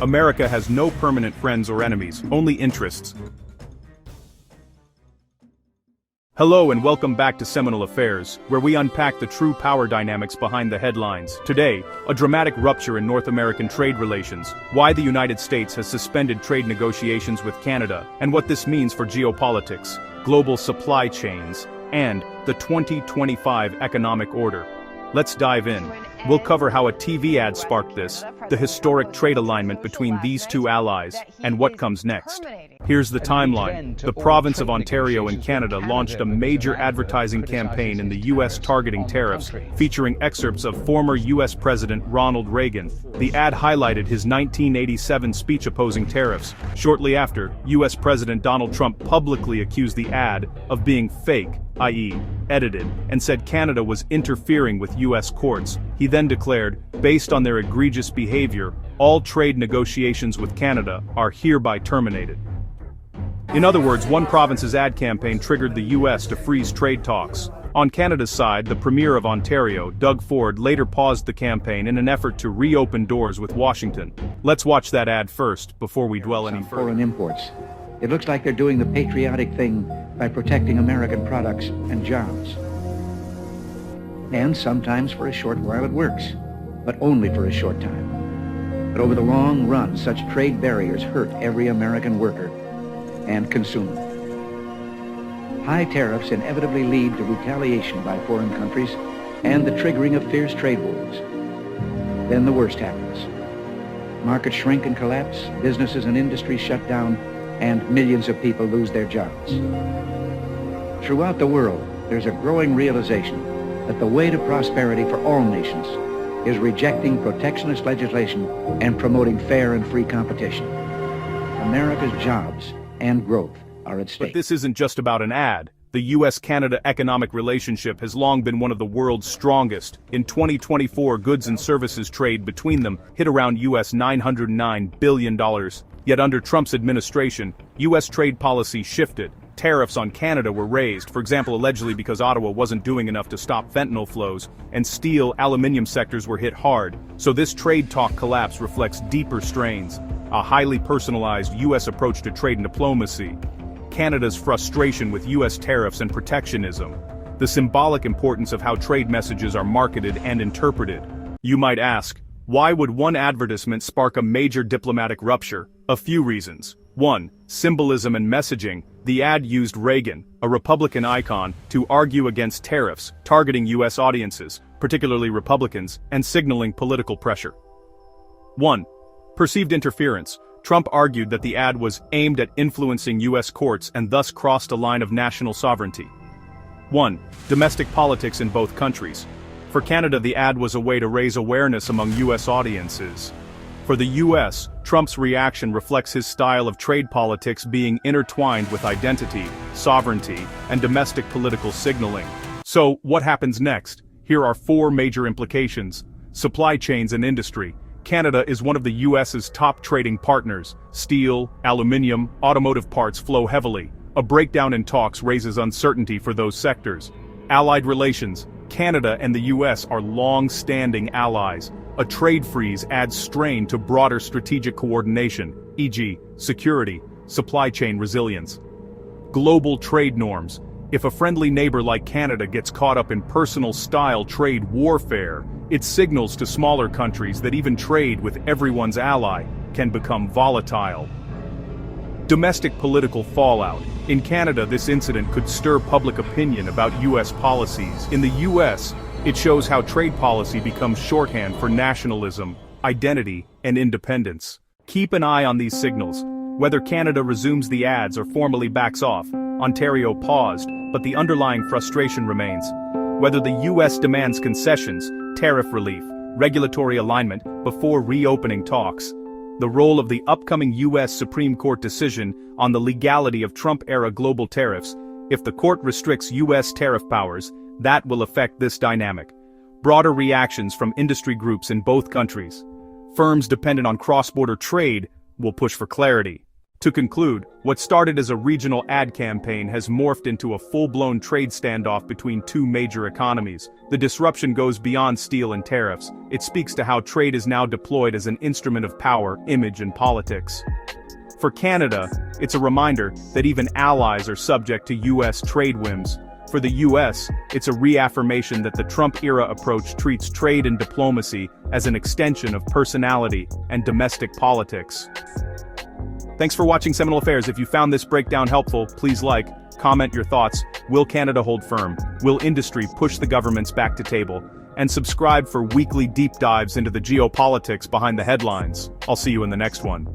America has no permanent friends or enemies, only interests. Hello and welcome back to Seminal Affairs, where we unpack the true power dynamics behind the headlines. Today, a dramatic rupture in North American trade relations, why the United States has suspended trade negotiations with Canada, and what this means for geopolitics, global supply chains, and the 2025 economic order. Let's dive in. We'll cover how a TV ad sparked this, the historic trade alignment between these two allies, and what comes next. Here's the timeline. The province of Ontario in Canada launched a major advertising campaign in the U.S. targeting tariffs, featuring excerpts of former U.S. President Ronald Reagan. The ad highlighted his 1987 speech opposing tariffs. Shortly after, U.S. President Donald Trump publicly accused the ad of being fake, i.e., edited, and said Canada was interfering with U.S. courts. He then declared, based on their egregious behavior, all trade negotiations with Canada are hereby terminated. In other words, one province's ad campaign triggered the U.S. to freeze trade talks. On Canada's side, the Premier of Ontario, Doug Ford, later paused the campaign in an effort to reopen doors with Washington. Let's watch that ad first, before we dwell any further. Foreign imports. It looks like they're doing the patriotic thing by protecting American products and jobs. And sometimes for a short while it works, but only for a short time. But over the long run, such trade barriers hurt every American worker and consumer. High tariffs inevitably lead to retaliation by foreign countries and the triggering of fierce trade wars. Then the worst happens. Markets shrink and collapse, businesses and industries shut down, and millions of people lose their jobs. Throughout the world, there's a growing realization that the way to prosperity for all nations is rejecting protectionist legislation and promoting fair and free competition. America's jobs and growth are at stake. But this isn't just about an ad. The U.S.-Canada economic relationship has long been one of the world's strongest. In 2024, goods and services trade between them hit around U.S. $909 billion. Yet under Trump's administration, U.S. trade policy shifted. Tariffs on Canada were raised, for example allegedly because Ottawa wasn't doing enough to stop fentanyl flows, and steel, aluminum sectors were hit hard. So this trade talk collapse reflects deeper strains, a highly personalized U.S. approach to trade and diplomacy, Canada's frustration with U.S. tariffs and protectionism, the symbolic importance of how trade messages are marketed and interpreted. You might ask, why would one advertisement spark a major diplomatic rupture? A few reasons. 1. Symbolism and messaging. The ad used Reagan, a Republican icon, to argue against tariffs, targeting U.S. audiences, particularly Republicans, and signaling political pressure. 1. Perceived interference. Trump argued that the ad was aimed at influencing U.S. courts and thus crossed a line of national sovereignty. 1. Domestic politics in both countries. For Canada, the ad was a way to raise awareness among U.S. audiences. For the U.S., Trump's reaction reflects his style of trade politics being intertwined with identity, sovereignty, and domestic political signaling. So, what happens next? Here are 4 major implications. Supply chains and industry. Canada is one of the U.S.'s top trading partners. Steel, aluminum, automotive parts flow heavily. A breakdown in talks raises uncertainty for those sectors. Allied relations. Canada and the U.S. are long-standing allies. A trade freeze adds strain to broader strategic coordination, e.g., security, supply chain resilience. Global trade norms. If a friendly neighbor like Canada gets caught up in personal-style trade warfare, it signals to smaller countries that even trade with everyone's ally can become volatile. Domestic political fallout. In Canada, this incident could stir public opinion about U.S. policies. In the U.S., it shows how trade policy becomes shorthand for nationalism, identity, and independence. Keep an eye on these signals. Whether Canada resumes the ads or formally backs off, Ontario paused, but the underlying frustration remains. Whether the U.S. demands concessions, tariff relief, regulatory alignment before reopening talks. The role of the upcoming U.S. Supreme Court decision on the legality of Trump-era global tariffs. If the court restricts U.S. tariff powers, that will affect this dynamic. Broader reactions from industry groups in both countries. Firms dependent on cross-border trade will push for clarity. To conclude, what started as a regional ad campaign has morphed into a full-blown trade standoff between two major economies. The disruption goes beyond steel and tariffs. It speaks to how trade is now deployed as an instrument of power, image, and politics. For Canada, it's a reminder that even allies are subject to U.S. trade whims. For the U.S., it's a reaffirmation that the Trump-era approach treats trade and diplomacy as an extension of personality and domestic politics. Thanks for watching Seminal Affairs. If you found this breakdown helpful, please like, comment your thoughts. Will Canada hold firm? Will industry push the governments back to table? And subscribe for weekly deep dives into the geopolitics behind the headlines. I'll see you in the next one.